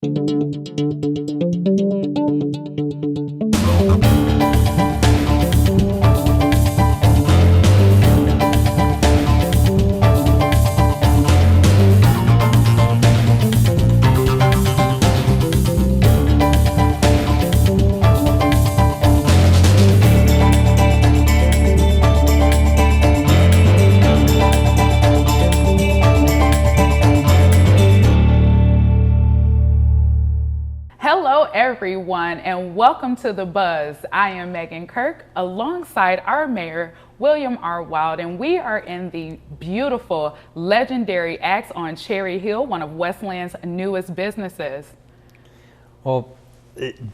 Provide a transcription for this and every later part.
Hello everyone and welcome to The Buzz. I am Megan Kirk alongside our mayor, William R. Wild, and we are in the beautiful legendary Axe on Cherry Hill, one of Westland's newest businesses. Well,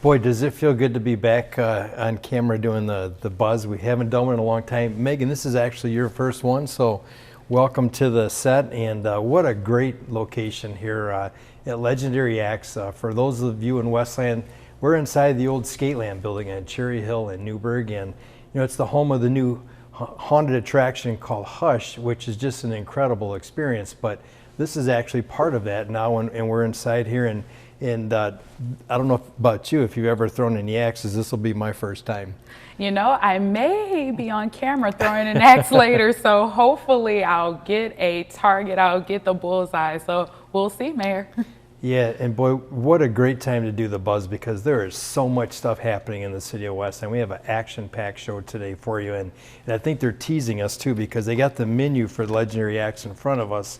boy, does it feel good to be back on camera doing the Buzz. We haven't done one in a long time. Megan, this is actually your first one, so welcome to the set, and what a great location here at Legendary Axe. For those of you in Westland, we're inside the old Skateland building on Cherry Hill in Newburgh, and it's the home of the new haunted attraction called Hush, which is just an incredible experience. But this is actually part of that now, and we're inside here, and I don't know about you, if you've ever thrown any axes. This will be my first time. I may be on camera throwing an axe later, so hopefully I'll get a target, I'll get the bullseye, so we'll see, Mayor. Yeah, and boy, what a great time to do the Buzz, because there is so much stuff happening in the City of Westland. We have an action-packed show today for you, and I think they're teasing us too, because they got the menu for Legendary Axe in front of us,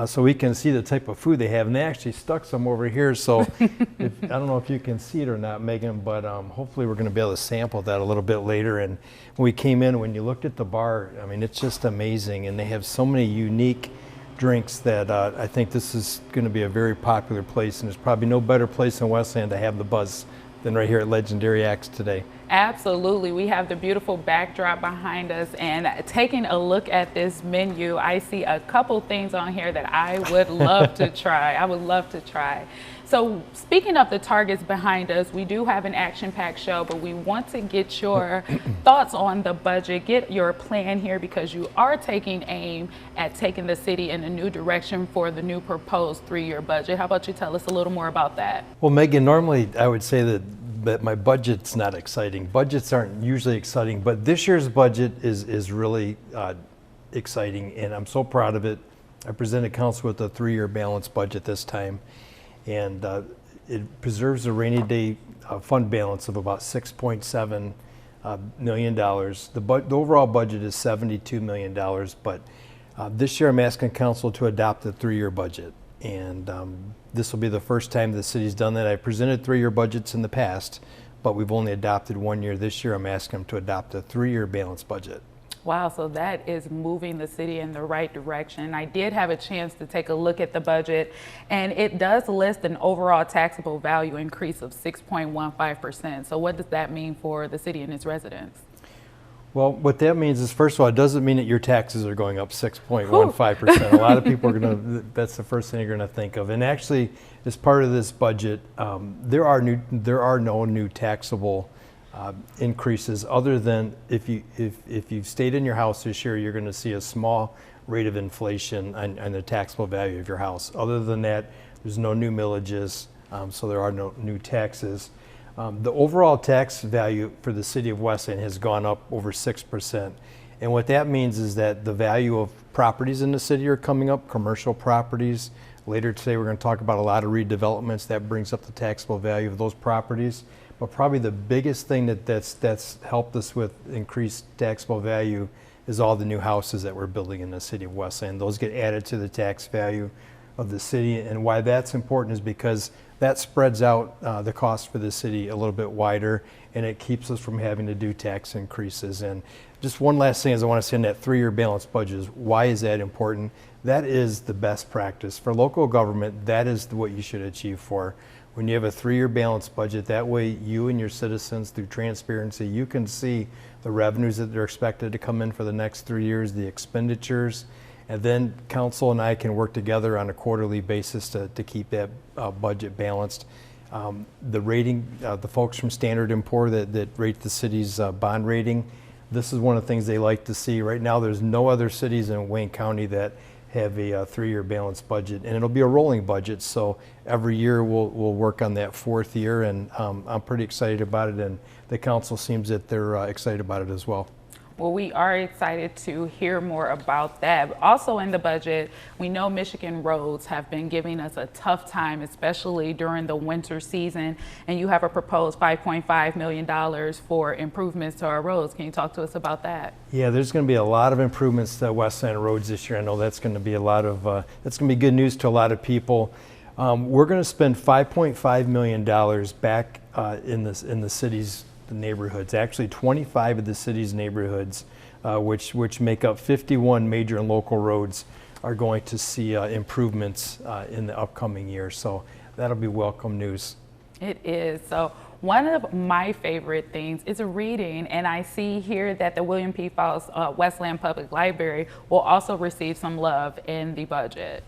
so we can see the type of food they have, and they actually stuck some over here, so I don't know if you can see it or not, Megan, but hopefully we're going to be able to sample that a little bit later. And when we came in, when you looked at the bar, I mean, it's just amazing, and they have so many unique drinks that I think this is going to be a very popular place, and there's probably no better place in Westland to have the Buzz than right here at Legendary Axe today. Absolutely. We have the beautiful backdrop behind us, and taking a look at this menu, I see a couple things on here that I would love to try. I would love to try. So speaking of the targets behind us, we do have an action-packed show, but we want to get your thoughts on the budget, get your plan here, because you are taking aim at taking the city in a new direction for the new proposed 3-year budget. How about you tell us a little more about that? Well, Megan, normally I would say that my budget's not exciting. Budgets aren't usually exciting, but this year's budget is really exciting, and I'm so proud of it. I presented council with a 3-year balanced budget this time, and it preserves a rainy day fund balance of about $6.7 million. The overall budget is $72 million, but this year I'm asking council to adopt a 3-year budget, and this will be the first time the city's done that. I presented 3-year budgets in the past, but we've only adopted 1 year. This year I'm asking them to adopt a 3-year balanced budget. Wow, so that is moving the city in the right direction. I did have a chance to take a look at the budget, and it does list an overall taxable value increase of 6.15%. So what does that mean for the city and its residents? Well, what that means is, first of all, it doesn't mean that your taxes are going up 6.15%. A lot of people are going to, that's the first thing you're going to think of. And actually, as part of this budget, there are no new taxable increases, other than if you've stayed in your house this year, you're going to see a small rate of inflation on the taxable value of your house. Other than that, there's no new millages, so there are no new taxes. The overall tax value for the City of Westland has gone up over 6%. And what that means is that the value of properties in the city are coming up, commercial properties. Later today, we're going to talk about a lot of redevelopments that brings up the taxable value of those properties. But probably the biggest thing that's helped us with increased taxable value is all the new houses that we're building in the City of Westland. Those get added to the tax value of the city, and why that's important is because that spreads out the cost for the city a little bit wider, and it keeps us from having to do tax increases. And just one last thing is I want to say in that 3-year balanced budget is, why is that important? That is the best practice for local government. That is what you should achieve for. When you have a 3-year balanced budget, that way you and your citizens, through transparency, you can see the revenues that are expected to come in for the next 3 years, the expenditures, and then council and I can work together on a quarterly basis to keep that budget balanced. The rating, the folks from Standard & Poor that rate the city's bond rating, this is one of the things they like to see. Right now, there's no other cities in Wayne County that have a 3-year balanced budget, and it'll be a rolling budget. So every year we'll work on that 4th year, and I'm pretty excited about it, and the council seems that they're excited about it as well. Well, we are excited to hear more about that. Also in the budget, we know Michigan roads have been giving us a tough time, especially during the winter season. And you have a proposed $5.5 million for improvements to our roads. Can you talk to us about that? Yeah, there's going to be a lot of improvements to Westland roads this year. I know that's going to be that's going to be good news to a lot of people. We're going to spend $5.5 million back in the city's the neighborhoods. Actually, 25 of the city's neighborhoods, which make up 51 major and local roads, are going to see improvements in the upcoming year. So that'll be welcome news. It is. So one of my favorite things is reading, and I see here that the William P. Faust Westland Public Library will also receive some love in the budget.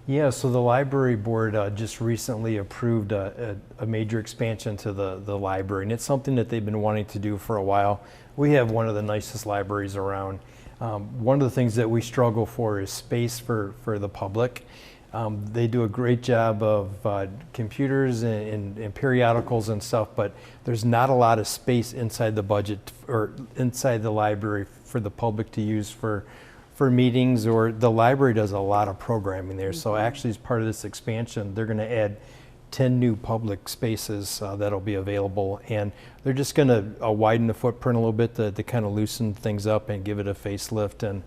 Yeah, so the library board just recently approved a major expansion to the library, and it's something that they've been wanting to do for a while. We have one of the nicest libraries around. One of the things that we struggle for is space for the public. They do a great job of computers and periodicals and stuff, but there's not a lot of space inside the budget or inside the library for the public to use for meetings, or the library does a lot of programming there. So actually, as part of this expansion, they're going to add 10 new public spaces that'll be available, and they're just going to widen the footprint a little bit to kind of loosen things up and give it a facelift. And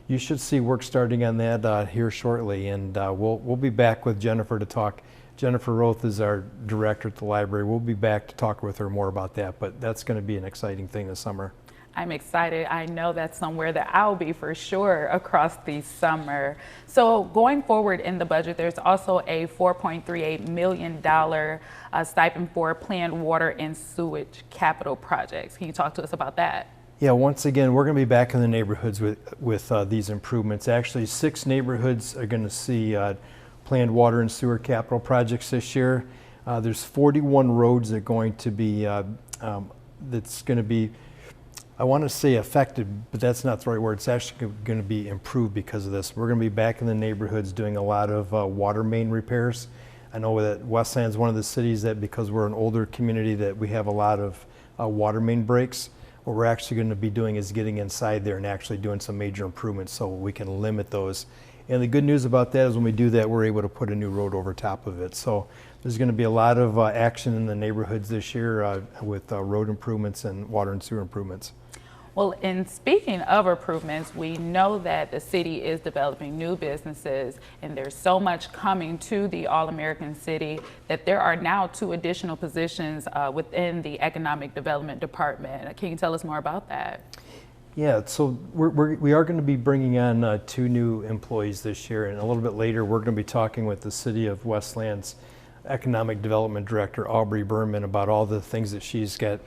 you should see work starting on that here shortly, and we'll be back with Jennifer to talk. Jennifer Roth is our director at the library. We'll be back to talk with her more about that, but that's going to be an exciting thing this summer. I'm excited. I know that's somewhere that I'll be for sure across the summer. So going forward in the budget, there's also a $4.38 million stipend for planned water and sewage capital projects. Can you talk to us about that? Yeah, once again, we're going to be back in the neighborhoods with these improvements. Actually, 6 neighborhoods are going to see planned water and sewer capital projects this year. There's 41 roads that are going to be, that's going to be, I want to say affected, but that's not the right word. It's actually going to be improved because of this. We're going to be back in the neighborhoods doing a lot of water main repairs. I know that Westland is one of the cities that, because we're an older community, that we have a lot of water main breaks. What we're actually going to be doing is getting inside there and actually doing some major improvements so we can limit those. And the good news about that is when we do that, we're able to put a new road over top of it. So there's going to be a lot of action in the neighborhoods this year with road improvements and water and sewer improvements. Well, in speaking of improvements, we know that the city is developing new businesses, and there's so much coming to the All-American City that there are now 2 additional positions within the Economic Development Department. Can you tell us more about that? Yeah, so we are going to be bringing on 2 new employees this year, and a little bit later we're going to be talking with the City of Westland's Economic Development Director, Aubrey Berman, about all the things that she's got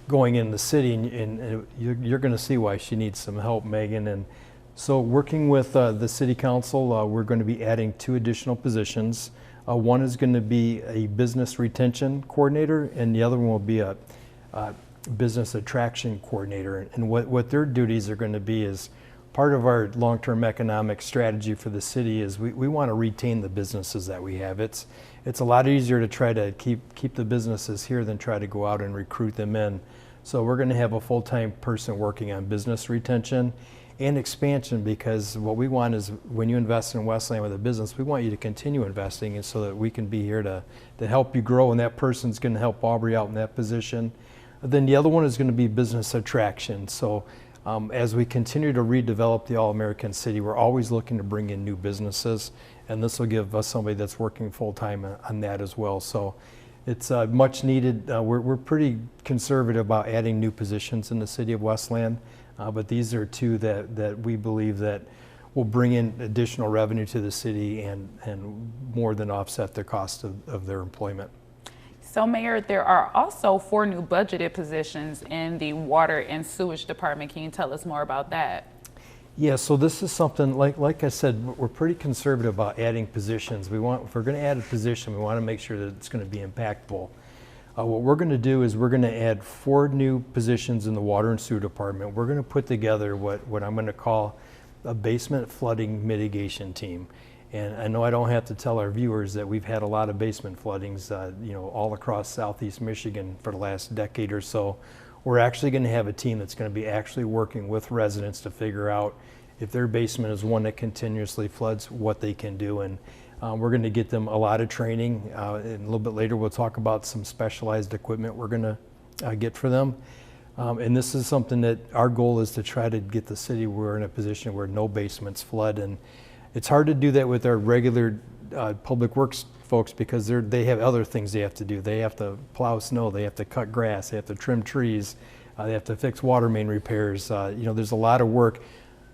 going in the city, and you're going to see why she needs some help, Megan. And so working with the City Council, we're going to be adding 2 additional positions. One is going to be a business retention coordinator, and the other one will be a business attraction coordinator. And what their duties are going to be is part of our long-term economic strategy for the city is we want to retain the businesses that we have. It's a lot easier to try to keep the businesses here than try to go out and recruit them in. So we're going to have a full-time person working on business retention and expansion, because what we want is when you invest in Westland with a business, we want you to continue investing, and so that we can be here to help you grow, and that person's going to help Aubrey out in that position. Then the other one is going to be business attraction. So as we continue to redevelop the All-American City, we're always looking to bring in new businesses, and this will give us somebody that's working full-time on that as well. So it's much needed. We're pretty conservative about adding new positions in the City of Westland, but these are 2 that we believe that will bring in additional revenue to the city and more than offset the cost of their employment. So, Mayor, there are also 4 new budgeted positions in the Water and Sewage Department. Can you tell us more about that? Yeah, so this is something, like I said, we're pretty conservative about adding positions. If we're going to add a position, we want to make sure that it's going to be impactful. What we're going to do is we're going to add 4 new positions in the Water and Sewer Department. We're going to put together what I'm going to call a basement flooding mitigation team. And I know I don't have to tell our viewers that we've had a lot of basement floodings, all across southeast Michigan for the last decade or so. We're actually going to have a team that's going to be actually working with residents to figure out if their basement is one that continuously floods, what they can do. And we're going to get them a lot of training. And a little bit later, we'll talk about some specialized equipment we're going to get for them. And this is something that our goal is to try to get the city, we're in a position where no basements flood. And it's hard to do that with our regular public works folks because they have other things they have to do. They have to plow snow, they have to cut grass, they have to trim trees, they have to fix water main repairs. There's a lot of work.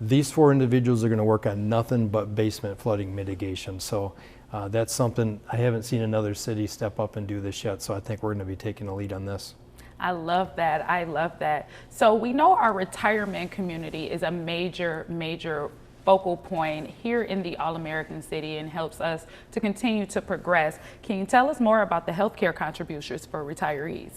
These 4 individuals are going to work on nothing but basement flooding mitigation. So that's something I haven't seen another city step up and do this yet. So I think we're going to be taking the lead on this. I love that. I love that. So we know our retirement community is a major focal point here in the All-American City and helps us to continue to progress. Can you tell us more about the healthcare contributions for retirees?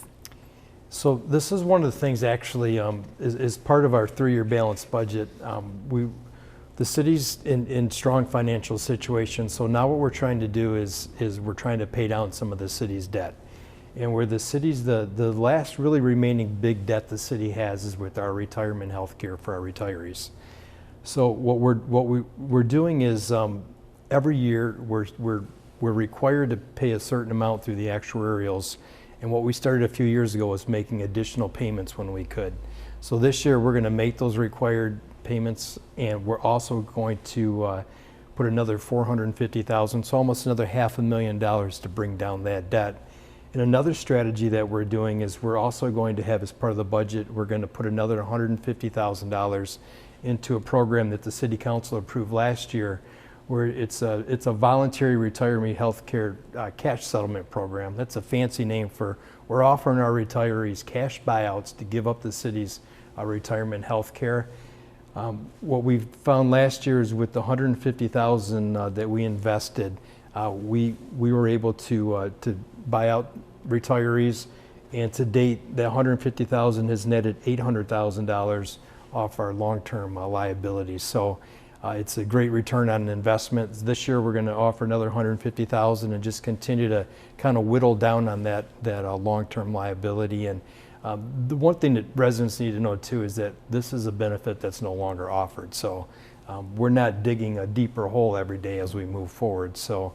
So this is one of the things actually is part of our 3-year balanced budget. The city's in strong financial situation, so now what we're trying to do is we're trying to pay down some of the city's debt. And where the city's, the last really remaining big debt the city has is with our retirement health care for our retirees. So what we're doing is every year we're required to pay a certain amount through the actuarials, and what we started a few years ago was making additional payments when we could. So this year we're going to make those required payments, and we're also going to put another $450,000, so almost another $500,000 to bring down that debt. And another strategy that we're doing is we're also going to have, as part of the budget, we're going to put another $150,000 into a program that the City Council approved last year, where it's a voluntary retiree health care cash settlement program. That's a fancy name for we're offering our retirees cash buyouts to give up the city's retirement health care. What we found last year is with the $150,000 that we invested, we were able to buy out retirees, and to date, that $150,000 has netted $800,000 off our long-term liabilities. So it's a great return on an investment. This year we're going to offer another $150,000 and just continue to kind of whittle down on that long-term liability. And the one thing that residents need to know too is that this is a benefit that's no longer offered. So we're not digging a deeper hole every day as we move forward. So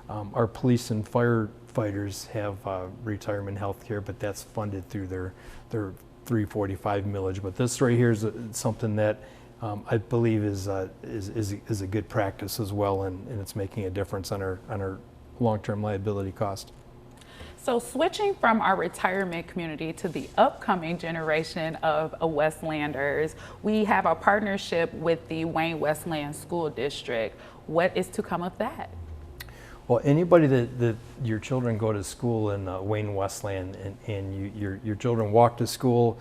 our police and firefighters have retirement health care, but that's funded through their 345 millage. But this right here is something that I believe is a good practice as well, and it's making a difference on our long-term liability cost. So switching from our retirement community to the upcoming generation of Westlanders, we have a partnership with the Wayne-Westland School District. What is to come of that? Well, anybody that your children go to school in Wayne-Westland and your children walk to school,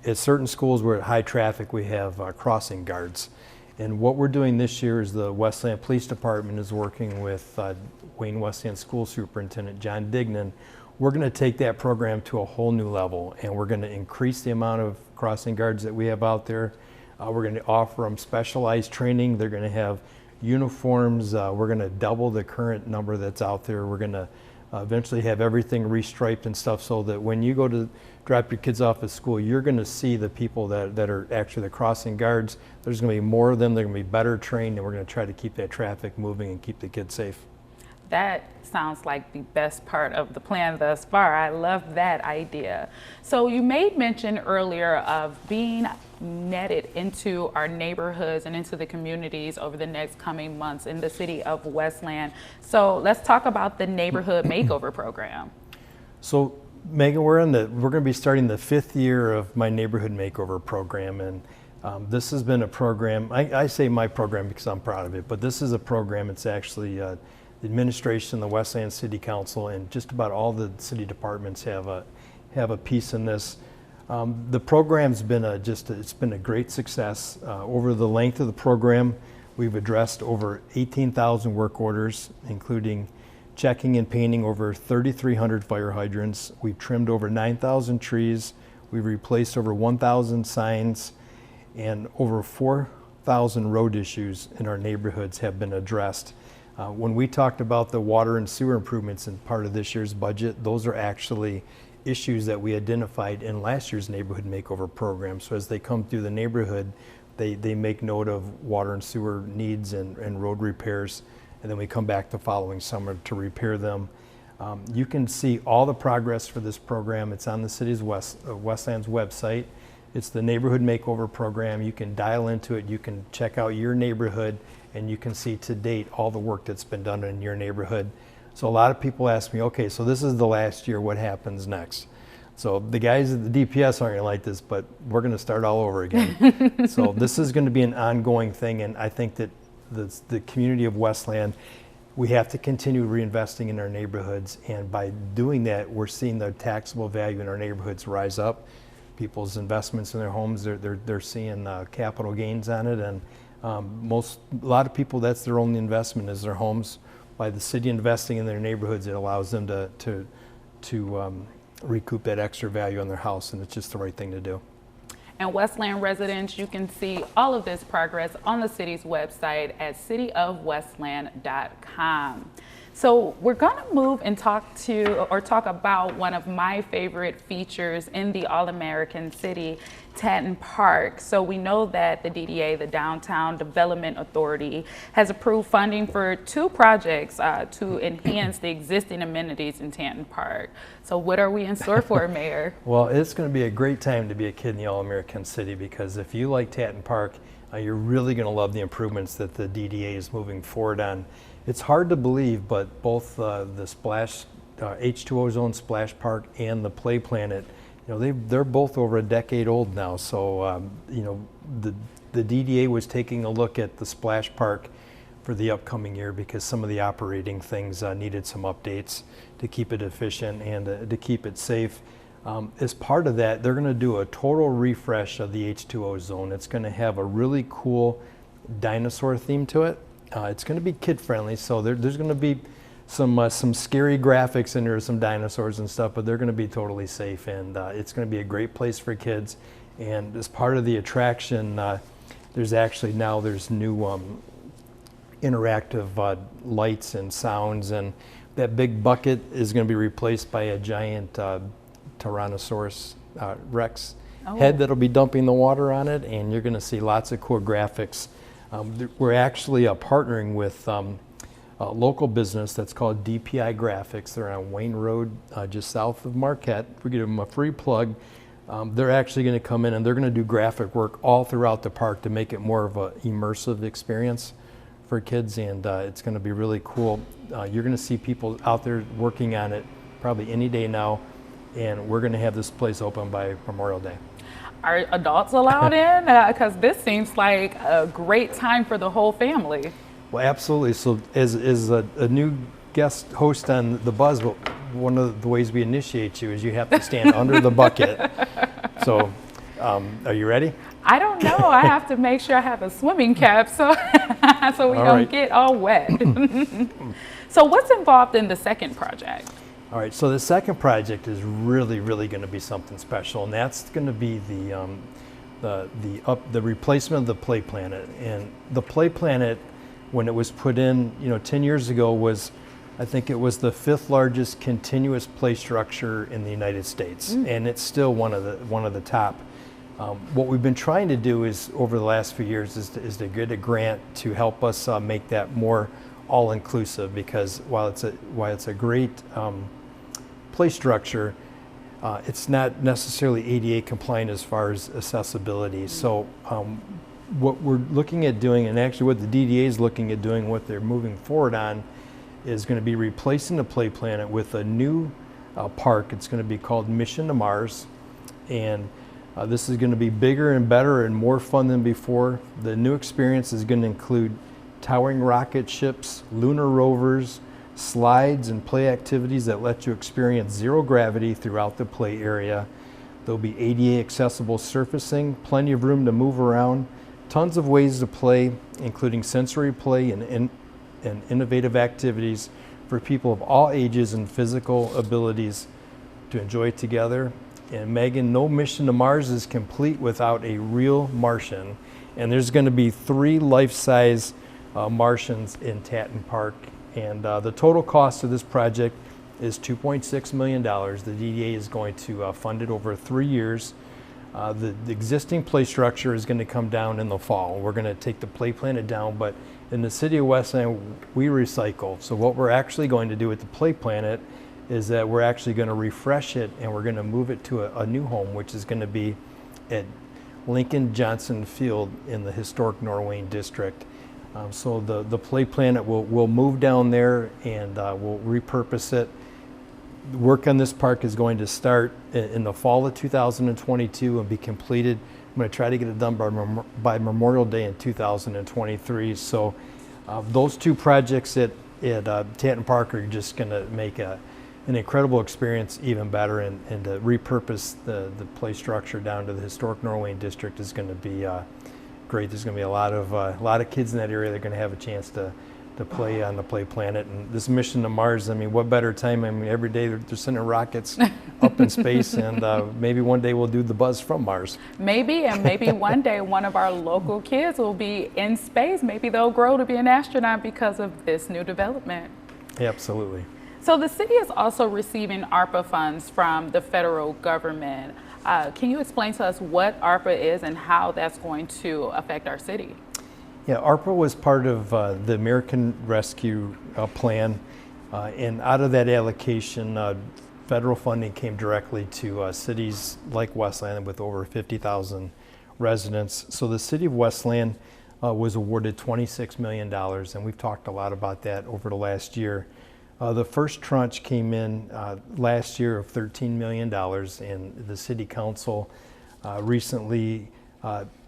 at certain schools where at high traffic we have crossing guards. And what we're doing this year is the Westland Police Department is working with Wayne-Westland School Superintendent John Dignan. We're going to take that program to a whole new level, and we're going to increase the amount of crossing guards that we have out there. We're going to offer them specialized training. They're going to have uniforms. We're going to double the current number that's out there. We're going to eventually have everything restriped and stuff, so that when you go to drop your kids off at school, you're going to see the people that are actually the crossing guards. There's going to be more of them. They're going to be better trained, and we're going to try to keep that traffic moving and keep the kids safe. That sounds like the best part of the plan thus far. I love that idea. So you made mention earlier of being netted into our neighborhoods and into the communities over the next coming months in the City of Westland. So let's talk about the neighborhood makeover program. So Megan, we're going to be starting the 5th year of my neighborhood makeover program, and this has been a program, I say my program because I'm proud of it, but this is a program, it's actually the administration, the Westland City Council, and just about all the city departments have a piece in this. The program's been it's been a great success. Over the length of the program, we've addressed over 18,000 work orders, including checking and painting over 3,300 fire hydrants. We've trimmed over 9,000 trees. We've replaced over 1,000 signs and over 4,000 road issues in our neighborhoods have been addressed. When we talked about the water and sewer improvements in part of this year's budget, those are actually issues that we identified in last year's neighborhood makeover program. So as they come through the neighborhood, they make note of water and sewer needs and road repairs, and then we come back the following summer to repair them. You can see all the progress for this program. It's on the City's Westland's website. It's the Neighborhood Makeover Program. You can dial into it. You can check out your neighborhood, and you can see to date all the work that's been done in your neighborhood. So a lot of people ask me, okay, so this is the last year, what happens next? So the guys at the DPS aren't gonna like this, but we're gonna start all over again. So this is gonna be an ongoing thing, and I think that the community of Westland, we have to continue reinvesting in our neighborhoods, and by doing that, we're seeing the taxable value in our neighborhoods rise up. People's investments in their homes, they're seeing capital gains on it, and a lot of people, that's their only investment is their homes. By the city investing in their neighborhoods, it allows them to recoup that extra value on their house, and it's just the right thing to do. And Westland residents, you can see all of this progress on the city's website at cityofwestland.com. So we're going to move and talk about one of my favorite features in the All-American City, Tatton Park. So we know that the DDA, the Downtown Development Authority, has approved funding for 2 projects to enhance the existing amenities in Tatton Park. So what are we in store for, Mayor? Well, it's going to be a great time to be a kid in the All-American City, because if you like Tatton Park, you're really going to love the improvements that the DDA is moving forward on. It's hard to believe, but both the splash H2O zone splash park and the Play Planet, they're both over a decade old now. So the DDA was taking a look at the splash park for the upcoming year because some of the operating things needed some updates to keep it efficient and to keep it safe. As part of that, they're going to do a total refresh of the H2O zone. It's going to have a really cool dinosaur theme to it. It's going to be kid friendly, so there's going to be some scary graphics in there, some dinosaurs and stuff, but they're going to be totally safe, and it's going to be a great place for kids. And as part of the attraction, there's new interactive lights and sounds, and that big bucket is going to be replaced by a giant Tyrannosaurus Rex head that'll be dumping the water on it, and you're going to see lots of cool graphics. We're actually partnering with a local business that's called DPI Graphics. They're on Wayne Road, just south of Marquette. We give them a free plug. They're actually going to come in and they're going to do graphic work all throughout the park to make it more of an immersive experience for kids, and it's going to be really cool. You're going to see people out there working on it probably any day now, and we're going to have this place open by Memorial Day. Are adults allowed in? Because this seems like a great time for the whole family. Well, absolutely. So as a new guest host on The Buzz, one of the ways we initiate you is you have to stand under the bucket. So are you ready? I don't know. I have to make sure I have a swimming cap so we don't get all wet. So what's involved in the second project? All right, so the second project is really going to be something special, and that's going to be the replacement of the Play Planet. And the Play Planet, when it was put in, 10 years ago, I think it was the 5th largest continuous play structure in the United States, and it's still one of the top. What we've been trying to do is over the last few years is to get a grant to help us make that more all-inclusive, because while it's a great play structure, it's not necessarily ADA compliant as far as accessibility. So what we're looking at doing, and actually what the DDA is looking at doing, what they're moving forward on, is going to be replacing the Play Planet with a new park. It's going to be called Mission to Mars, and this is going to be bigger and better and more fun than before. The new experience is going to include towering rocket ships, lunar rovers, slides, and play activities that let you experience zero gravity throughout the play area. There'll be ADA accessible surfacing, plenty of room to move around, tons of ways to play, including sensory play and innovative activities for people of all ages and physical abilities to enjoy together. And Megan, no mission to Mars is complete without a real Martian. And there's going to be 3 life-size Martians in Tatton Park. And the total cost of this project is $2.6 million. The DDA is going to fund it over 3 years. The existing play structure is going to come down in the fall. We're going to take the play planet down, but in the City of Westland, we recycle. So what we're actually going to do with the play planet is that we're actually going to refresh it, and we're going to move it to a new home, which is going to be at Lincoln Johnson Field in the historic Norwayne district. So the play planet will move down there, and we'll repurpose it. Work on this park is going to start in the fall of 2022 and be completed. I'm going to try to get it done by Memorial Day in 2023. So those 2 projects at Tatton Park are just going to make an incredible experience even better, and to repurpose the play structure down to the historic Norwayne district is going to be great. There's going to be a lot of kids in that area that are going to have a chance to play on the play planet. And this mission to Mars, I mean, what better time? I mean, every day they're sending rockets up in space, and maybe one day we'll do the buzz from Mars. Maybe, and maybe one day one of our local kids will be in space. Maybe they'll grow to be an astronaut because of this new development. Absolutely. So the city is also receiving ARPA funds from the federal government. Can you explain to us what ARPA is and how that's going to affect our city? Yeah, ARPA was part of the American Rescue Plan, and out of that allocation, federal funding came directly to cities like Westland with over 50,000 residents. So the City of Westland was awarded $26 million, and we've talked a lot about that over the last year. The first tranche came in last year of $13 million, and the City Council recently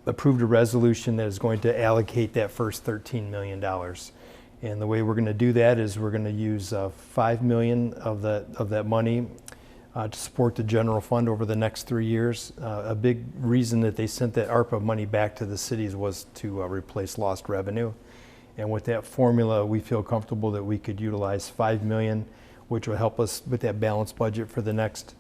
approved a resolution that is going to allocate that first $13 million. And the way we're going to do that is we're going to use $5 million of that money to support the general fund over the next 3 years. A big reason that they sent that ARPA money back to the cities was to replace lost revenue. And with that formula, we feel comfortable that we could utilize $5 million, which will help us with that balanced budget for the next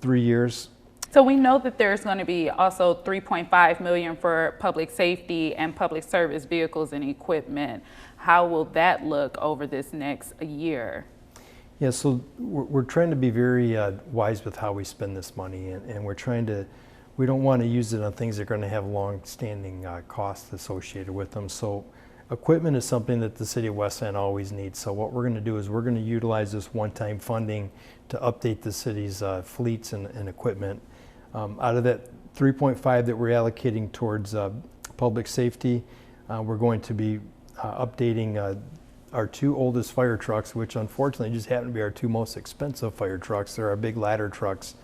3 years. So we know that there's going to be also $3.5 million for public safety and public service vehicles and equipment. How will that look over this next year? Yeah, so we're trying to be very wise with how we spend this money, and we don't want to use it on things that are going to have long-standing costs associated with them. So equipment is something that the City of Westland always needs. So what we're going to do is we're going to utilize this one-time funding to update the city's fleets and equipment. Out of that 3.5 that we're allocating towards public safety, we're going to be updating our 2 oldest fire trucks, which unfortunately just happen to be our 2 most expensive fire trucks. They're our big ladder trucks.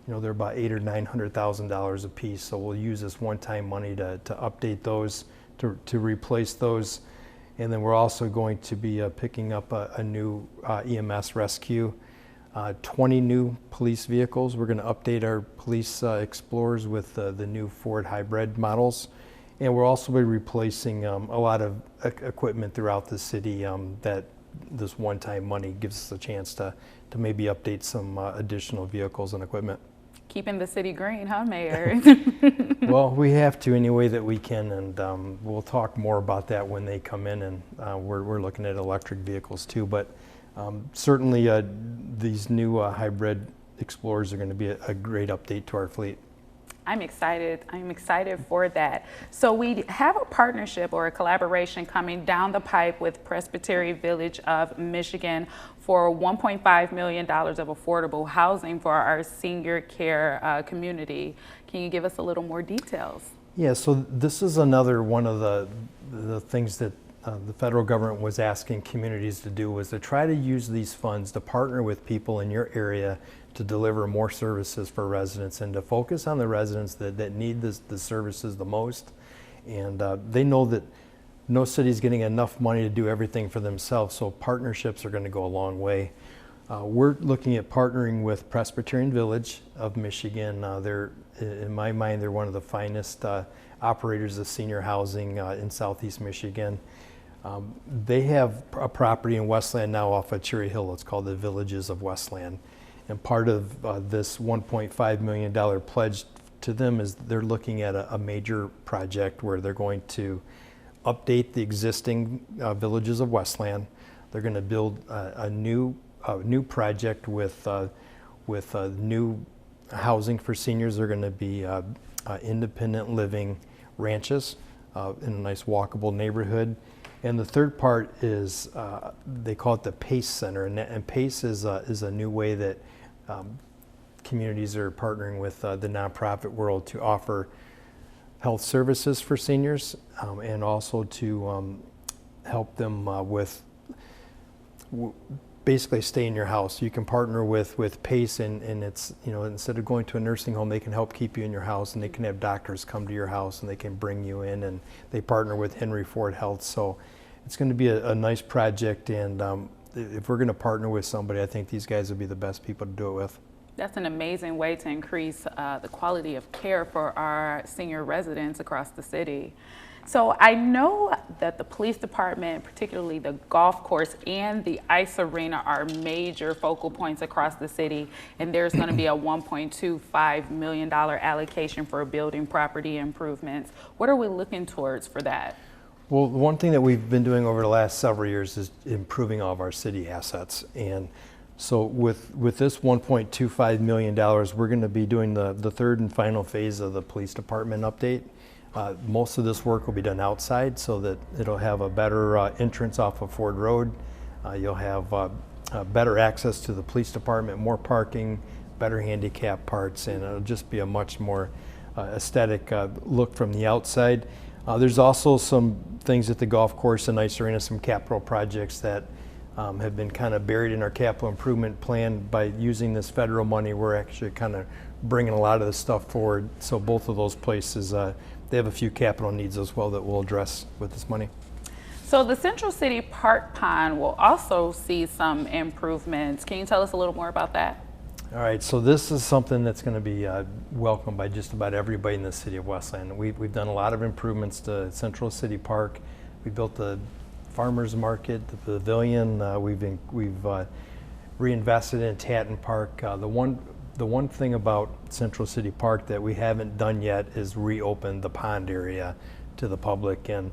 You know, they're about $800,000 or $900,000 a piece. So we'll use this one-time money to update those, to replace those. And then we're also going to be picking up a new EMS rescue. 20 new police vehicles. We're going to update our police Explorers with the new Ford hybrid models. And we'll also be replacing a lot of equipment throughout the city that this one-time money gives us a chance to maybe update some additional vehicles and equipment. Keeping the city green, huh, Mayor? Well, we have to any way that we can, and we'll talk more about that when they come in, and we're looking at electric vehicles too. But certainly these new hybrid Explorers are going to be a great update to our fleet. I'm excited. I'm excited for that. So we have a partnership or a collaboration coming down the pipe with Presbyterian Village of Michigan for $1.5 million of affordable housing for our senior care community. Can you give us a little more details? Yeah, so this is another one of the things that the federal government was asking communities to do, was to try to use these funds to partner with people in your area to deliver more services for residents and to focus on the residents that need the services the most. And they know that no city is getting enough money to do everything for themselves, so partnerships are going to go a long way. We're looking at partnering with Presbyterian Village of Michigan. They're, in my mind, they're one of the finest operators of senior housing in Southeast Michigan. They have a property in Westland now off of Cherry Hill. It's called the Villages of Westland. And part of this $1.5 million pledge to them is they're looking at a major project where they're going to update the existing villages of Westland. They're going to build a new project with new housing for seniors. They're going to be independent living ranches in a nice walkable neighborhood. And the third part is they call it the PACE Center, and PACE is a new way that communities are partnering with the nonprofit world to offer health services for seniors, and also to help them with basically stay in your house. You can partner with PACE, and it's, you know, instead of going to a nursing home, they can help keep you in your house, and they can have doctors come to your house and they can bring you in, and they partner with Henry Ford Health. So it's going to be a nice project, and if we're going to partner with somebody, I think these guys would be the best people to do it with. That's an amazing way to increase the quality of care for our senior residents across the city. So I know that the police department, particularly the golf course and the ice arena, are major focal points across the city, and there's going to be a $1.25 million allocation for building property improvements. What are we looking towards for that? Well, the one thing that we've been doing over the last several years is improving all of our city assets. And so with this $1.25 million, we're going to be doing the third and final phase of the police department update. Most of this work will be done outside so that it'll have a better entrance off of Ford Road. You'll have better access to the police department, more parking, better handicap parts, and it'll just be a much more aesthetic look from the outside. There's also some things at the golf course and ice arena, some capital projects that have been kind of buried in our capital improvement plan. By using this federal money, we're actually kind of bringing a lot of this stuff forward. So both of those places, they have a few capital needs as well that we'll address with this money. So the Central City Park Pond will also see some improvements. Can you tell us a little more about that? All right, so this is something that's going to be welcomed by just about everybody in the city of Westland. We've done a lot of improvements to Central City Park. We built the farmers market, the pavilion. We've reinvested in Tatton Park. The one thing about Central City Park that we haven't done yet is reopen the pond area to the public, and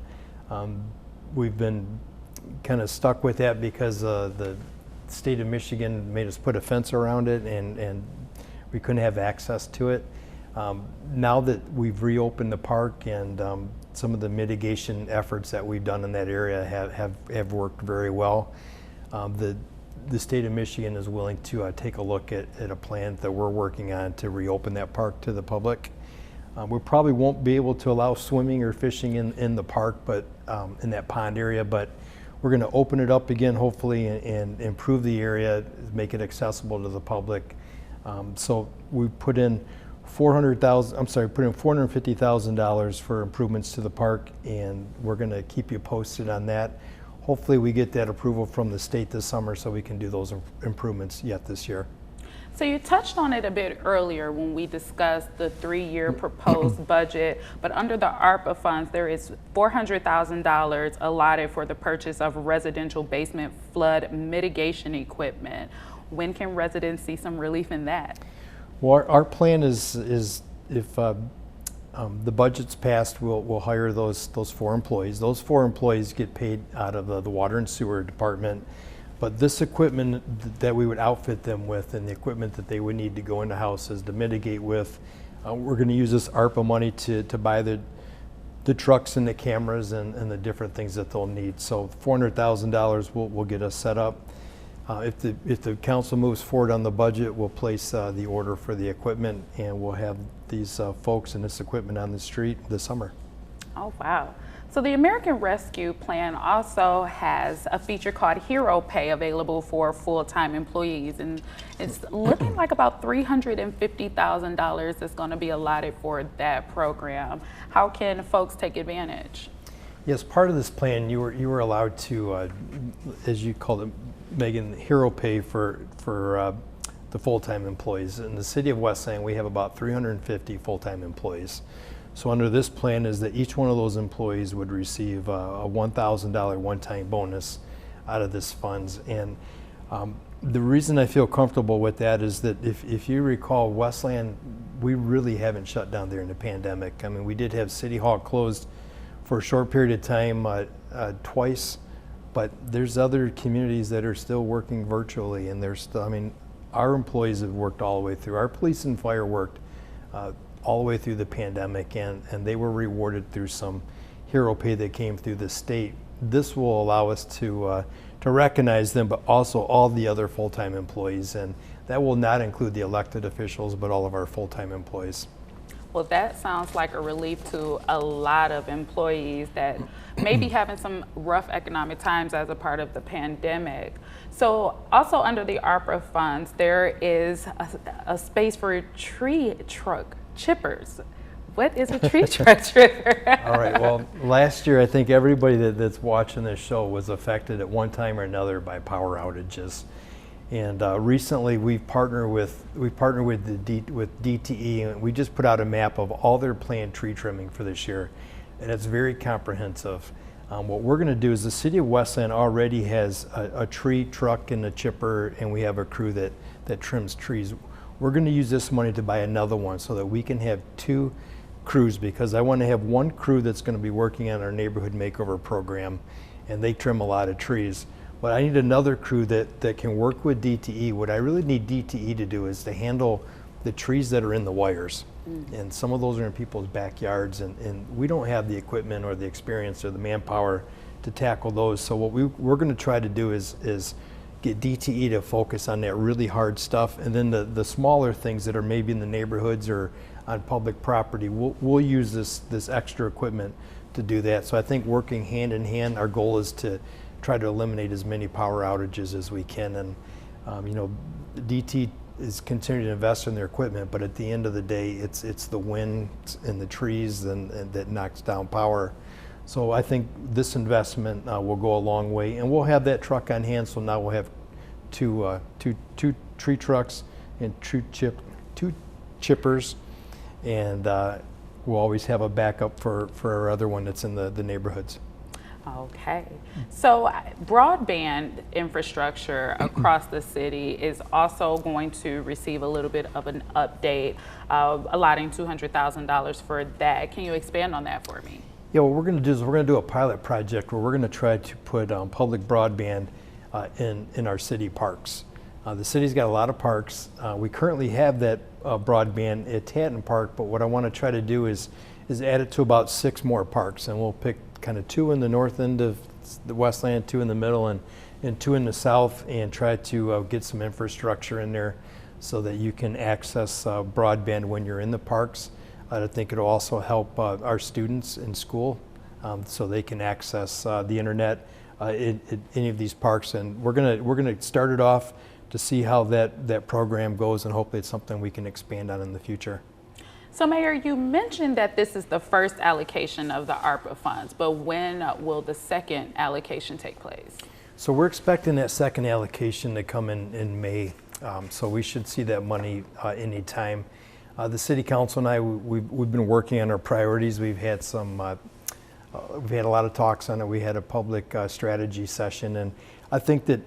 we've been kind of stuck with that because the state of Michigan made us put a fence around it, and we couldn't have access to it. Now that we've reopened the park, and some of the mitigation efforts that we've done in that area have worked very well, the state of Michigan is willing to take a look at a plan that we're working on to reopen that park to the public. We probably won't be able to allow swimming or fishing in the park, but in that pond area, but we're going to open it up again, hopefully, and improve the area, make it accessible to the public. So we put in $450,000 for improvements to the park, and we're going to keep you posted on that. Hopefully we get that approval from the state this summer so we can do those improvements yet this year. So you touched on it a bit earlier when we discussed the 3-year proposed budget, but under the ARPA funds, there is $400,000 allotted for the purchase of residential basement flood mitigation equipment. When can residents see some relief in that? Well, our plan is if the budget's passed, we'll hire those 4 employees. Those 4 employees get paid out of the water and sewer department. But this equipment that we would outfit them with, and the equipment that they would need to go into houses to mitigate with, we're going to use this ARPA money to buy the trucks and the cameras and the different things that they'll need. So $400,000 will get us set up. If the council moves forward on the budget, we'll place the order for the equipment, and we'll have these folks and this equipment on the street this summer. Oh, wow. So the American Rescue Plan also has a feature called Hero Pay available for full-time employees, and it's looking like about $350,000 is going to be allotted for that program. How can folks take advantage? Yes, part of this plan, you were allowed to, as you called it, Megan, Hero Pay for the full-time employees. In the city of Westland, we have about 350 full-time employees. So under this plan is that each one of those employees would receive a $1,000 one-time bonus out of this funds. And the reason I feel comfortable with that is that if you recall, Westland we really haven't shut down during the pandemic. I mean, we did have City Hall closed for a short period of time twice, but there's other communities that are still working virtually, and there's still, I mean, our employees have worked all the way through. Our police and fire worked all the way through the pandemic, and they were rewarded through some hero pay that came through the state. This will allow us to recognize them, but also all the other full-time employees, and that will not include the elected officials, but all of our full-time employees. Well, that sounds like a relief to a lot of employees that may be having some rough economic times as a part of the pandemic. So also under the ARPA funds, there is a space for tree truck chippers. What is a tree truck chipper? All right, well, last year I think everybody that's watching this show was affected at one time or another by power outages. And recently we've partnered with DTE, and we just put out a map of all their planned tree trimming for this year, and it's very comprehensive. What we're going to do is the City of Westland already has a tree truck and a chipper, and we have a crew that trims trees. We're going to use this money to buy another one so that we can have two crews, because I want to have one crew that's going to be working on our neighborhood makeover program, and they trim a lot of trees. But I need another crew that can work with DTE. What I really need DTE to do is to handle the trees that are in the wires. And some of those are in people's backyards, and we don't have the equipment or the experience or the manpower to tackle those. So what we're going to try to do is get DTE to focus on that really hard stuff, and then the smaller things that are maybe in the neighborhoods or on public property, we'll use this extra equipment to do that. So I think working hand in hand, our goal is to try to eliminate as many power outages as we can. And you know, DT is continuing to invest in their equipment, but at the end of the day, it's the wind and the trees and that knocks down power. So I think this investment will go a long way, and we'll have that truck on hand. So now we'll have two tree trucks and two chippers, and we'll always have a backup for our other one that's in the neighborhoods. Okay, so broadband infrastructure across the city is also going to receive a little bit of an update, allotting $200,000 for that. Can you expand on that for me? Yeah, what we're going to do is we're going to do a pilot project where we're going to try to put public broadband in our city parks. The city's got a lot of parks. We currently have that broadband at Tatton Park, but what I want to try to do is add it to about 6 more parks, and we'll pick kind of 2 in the north end of the Westland, 2 in the middle, and 2 in the south, and try to get some infrastructure in there so that you can access broadband when you're in the parks. I think it'll also help our students in school so they can access the internet in any of these parks. And we're gonna start it off to see how that program goes, and hopefully it's something we can expand on in the future. So Mayor, you mentioned that this is the first allocation of the ARPA funds, but when will the second allocation take place? So we're expecting that second allocation to come in May. So we should see that money anytime. The City Council and I, we've been working on our priorities. We've had a lot of talks on it. We had a public strategy session, and I think that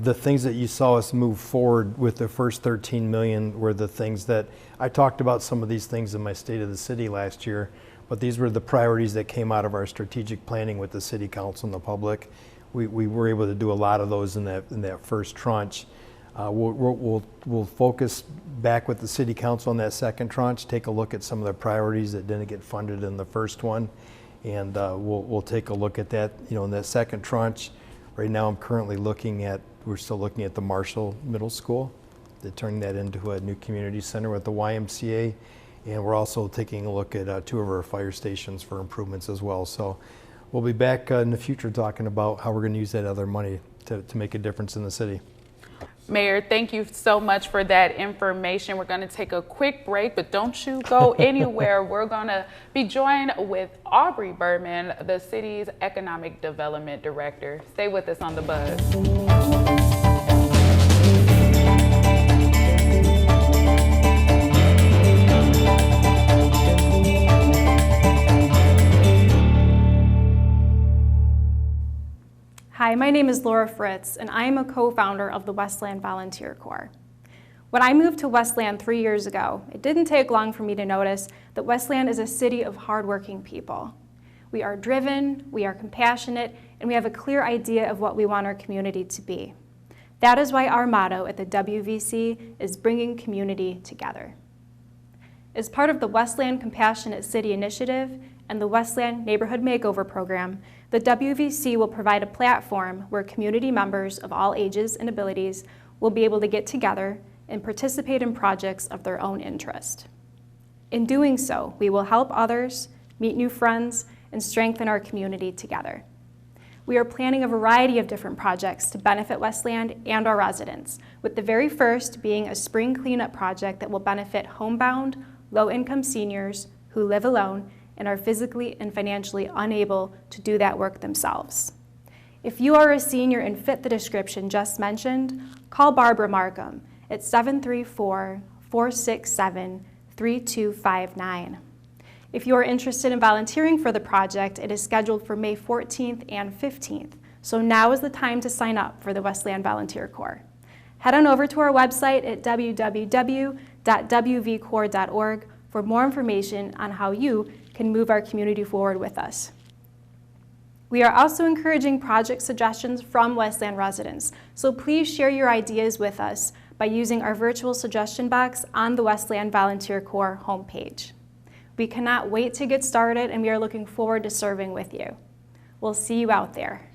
the things that you saw us move forward with the first 13 million were the things that I talked about. Some of these things in my State of the City last year, but these were the priorities that came out of our strategic planning with the City Council and the public. We were able to do a lot of those in that first tranche. We'll focus back with the City Council on that second tranche, take a look at some of the priorities that didn't get funded in the first one, and we'll take a look at that. You know, in that second tranche, right now we're still looking at the Marshall Middle School. They're turning that into a new community center with the YMCA, and we're also taking a look at 2 of our fire stations for improvements as well. So we'll be back in the future talking about how we're going to use that other money to make a difference in the city. Mayor, thank you so much for that information. We're going to take a quick break, but don't you go anywhere. We're going to be joined with Aubrey Berman, the city's Economic Development Director. Stay with us on The Buzz. Hi, my name is Laura Fritz, and I am a co-founder of the Westland Volunteer Corps. When I moved to Westland 3 years ago, it didn't take long for me to notice that Westland is a city of hardworking people. We are driven, we are compassionate, and we have a clear idea of what we want our community to be. That is why our motto at the WVC is bringing community together. As part of the Westland Compassionate City Initiative and the Westland Neighborhood Makeover Program, the WVC will provide a platform where community members of all ages and abilities will be able to get together and participate in projects of their own interest. In doing so, we will help others, meet new friends, and strengthen our community together. We are planning a variety of different projects to benefit Westland and our residents, with the very first being a spring cleanup project that will benefit homebound, low-income seniors who live alone and are physically and financially unable to do that work themselves. If you are a senior and fit the description just mentioned, call Barbara Markham at 734-467-3259. If you are interested in volunteering for the project, it is scheduled for May 14th and 15th, so now is the time to sign up for the Westland Volunteer Corps. Head on over to our website at www.wvcorps.org for more information on how you can move our community forward with us. We are also encouraging project suggestions from Westland residents, so please share your ideas with us by using our virtual suggestion box on the Westland Volunteer Corps homepage. We cannot wait to get started, and we are looking forward to serving with you. We'll see you out there.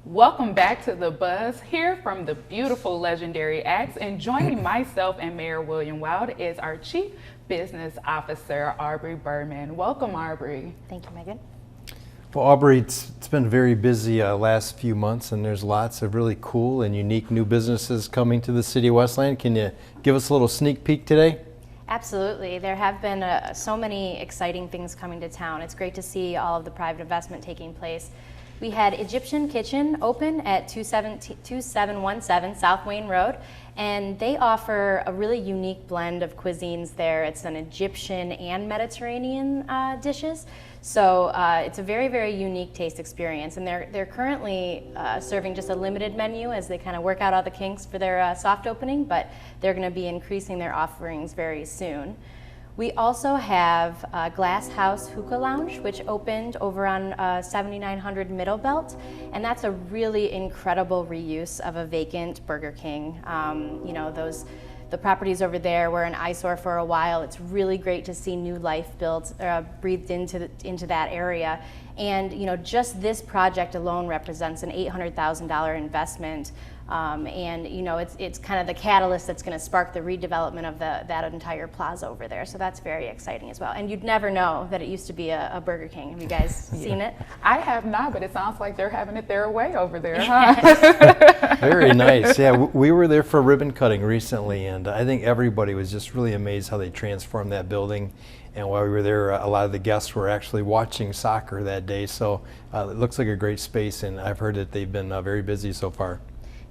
Welcome back to The Buzz, here from the beautiful legendary Acts, and joining myself and Mayor William Wild is our Chief Business Officer, Aubrey Berman. Welcome, Aubrey. Thank you, Megan. Well, Aubrey, it's been very busy last few months, and there's lots of really cool and unique new businesses coming to the City of Westland. Can you give us a little sneak peek today? Absolutely. There have been so many exciting things coming to town. It's great to see all of the private investment taking place. We had Egyptian Kitchen open at 2717 South Wayne Road, and they offer a really unique blend of cuisines there. It's an Egyptian and Mediterranean dishes. So it's a very, very unique taste experience, and they're currently serving just a limited menu as they kind of work out all the kinks for their soft opening, but they're going to be increasing their offerings very soon. We also have Glass House Hookah Lounge, which opened over on 7900 Middle Belt, and that's a really incredible reuse of a vacant Burger King. You know, the properties over there were an eyesore for a while. It's really great to see new life breathed into that area. And you know, just this project alone represents an $800,000 investment. And you know, it's kind of the catalyst that's going to spark the redevelopment of that entire plaza over there. So that's very exciting as well. And you'd never know that it used to be a Burger King. Have you guys seen it? I have not, but it sounds like they're having it their way over there, huh? Very nice. Yeah, we were there for ribbon cutting recently, and I think everybody was just really amazed how they transformed that building. And while we were there, a lot of the guests were actually watching soccer that day. So it looks like a great space, and I've heard that they've been very busy so far.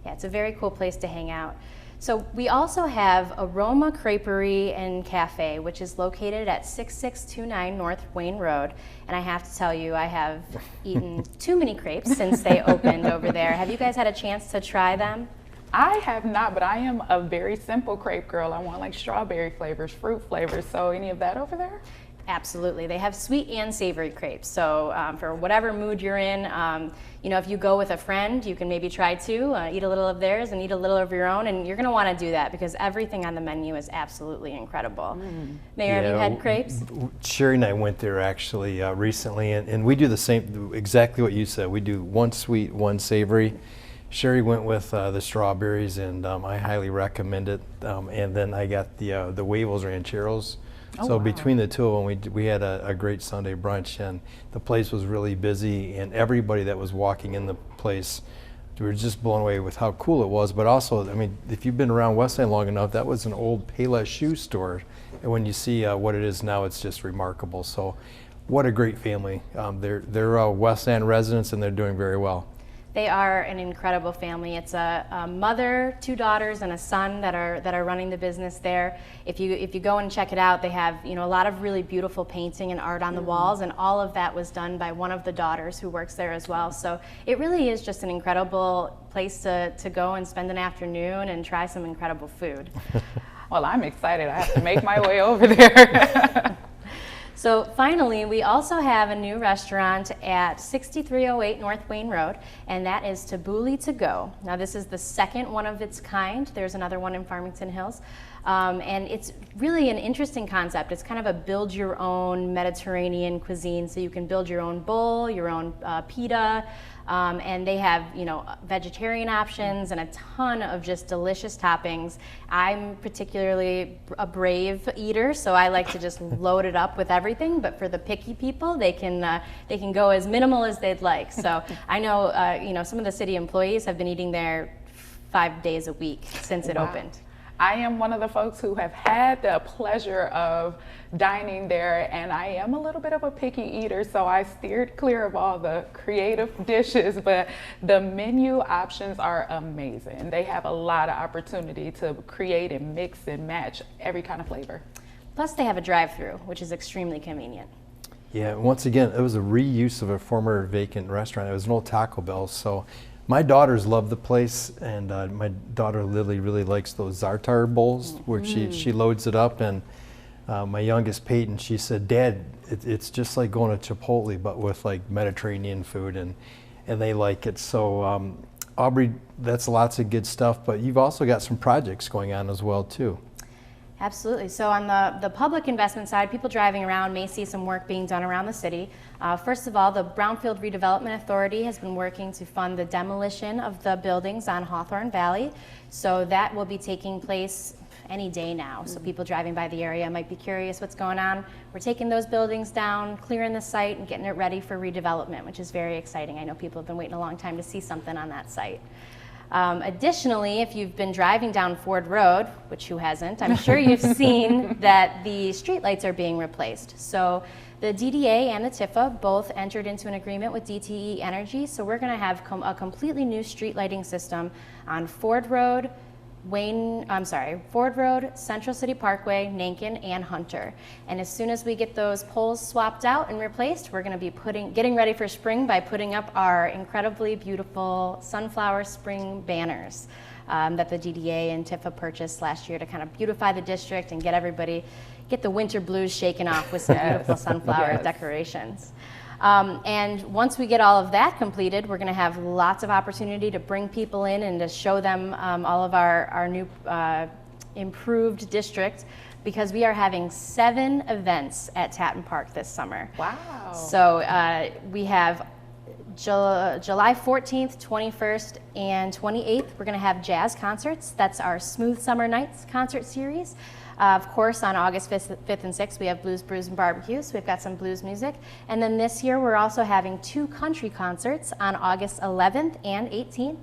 Yeah, it's a very cool place to hang out. So we also have Aroma Creperie and Cafe, which is located at 6629 North Wayne Road. And I have to tell you, I have eaten too many crepes since they opened over there. Have you guys had a chance to try them? I have not, but I am a very simple crepe girl. I want like strawberry flavors, fruit flavors. So any of that over there? Absolutely. They have sweet and savory crepes. So for whatever mood you're in, you know, if you go with a friend, you can maybe try two, eat a little of theirs and eat a little of your own. And you're going to want to do that because everything on the menu is absolutely incredible. Mayor, have you had crepes? Sherry and I went there actually recently, and we do the same, exactly what you said. We do one sweet, one savory. Sherry went with the strawberries, and I highly recommend it. And then I got the huevos rancheros. Oh, so wow. Between the two of them, we had a great Sunday brunch, and the place was really busy, and everybody that was walking in the place, we were just blown away with how cool it was. But also, I mean, if you've been around Westland long enough, that was an old Payless shoe store, and when you see what it is now, it's just remarkable. So what a great family. They're Westland residents, and they're doing very well. They are an incredible family. It's a mother, 2 daughters, and a son that are running the business there. If you go and check it out, they have a lot of really beautiful painting and art on the walls, and all of that was done by one of the daughters who works there as well. So it really is just an incredible place to go and spend an afternoon and try some incredible food. Well, I'm excited. I have to make my way over there. So finally, we also have a new restaurant at 6308 North Wayne Road, and that is Tabbouleh To Go. Now this is the second one of its kind. There's another one in Farmington Hills. And it's really an interesting concept. It's kind of a build your own Mediterranean cuisine. So you can build your own bowl, your own pita, and they have vegetarian options and a ton of just delicious toppings. I'm particularly a brave eater, so I like to just load it up with everything. But for the picky people, they can go as minimal as they'd like. So I know some of the city employees have been eating there 5 days a week since it opened. I am one of the folks who have had the pleasure of dining there, and I am a little bit of a picky eater, so I steered clear of all the creative dishes, but the menu options are amazing. They have a lot of opportunity to create and mix and match every kind of flavor. Plus they have a drive-through, which is extremely convenient. Yeah, once again, it was a reuse of a former vacant restaurant. It was an old Taco Bell, so my daughters love the place, and my daughter Lily really likes those Zartar bowls where she loads it up, and my youngest Peyton, she said, Dad, it's just like going to Chipotle but with like Mediterranean food, and they like it. So Aubrey, that's lots of good stuff, but you've also got some projects going on as well too. Absolutely. So on the public investment side, people driving around may see some work being done around the city. First of all, the Brownfield Redevelopment Authority has been working to fund the demolition of the buildings on Hawthorne Valley. So that will be taking place any day now. So people driving by the area might be curious what's going on. We're taking those buildings down, clearing the site, and getting it ready for redevelopment, which is very exciting. I know people have been waiting a long time to see something on that site. Additionally, if you've been driving down Ford Road, which who hasn't, I'm sure you've seen that the streetlights are being replaced. So the DDA and the Tifa both entered into an agreement with DTE Energy, so we're going to have a completely new street lighting system on Ford Road, Ford Road, Central City Parkway, Nankin, and Hunter. And as soon as we get those poles swapped out and replaced, we're going to be getting ready for spring by putting up our incredibly beautiful sunflower spring banners that the DDA and Tifa purchased last year to kind of beautify the district and get the winter blues shaken off with some beautiful sunflower decorations. And once we get all of that completed, we're going to have lots of opportunity to bring people in and to show them all of our new improved district, because we are having 7 events at Tatton Park this summer. Wow. So we have July 14th, 21st, and 28th. We're going to have jazz concerts. That's our Smooth Summer Nights concert series. Of course, on August 5th and 6th, we have Blues, Brews, and Barbecue, so we've got some blues music. And then this year, we're also having 2 country concerts on August 11th and 18th.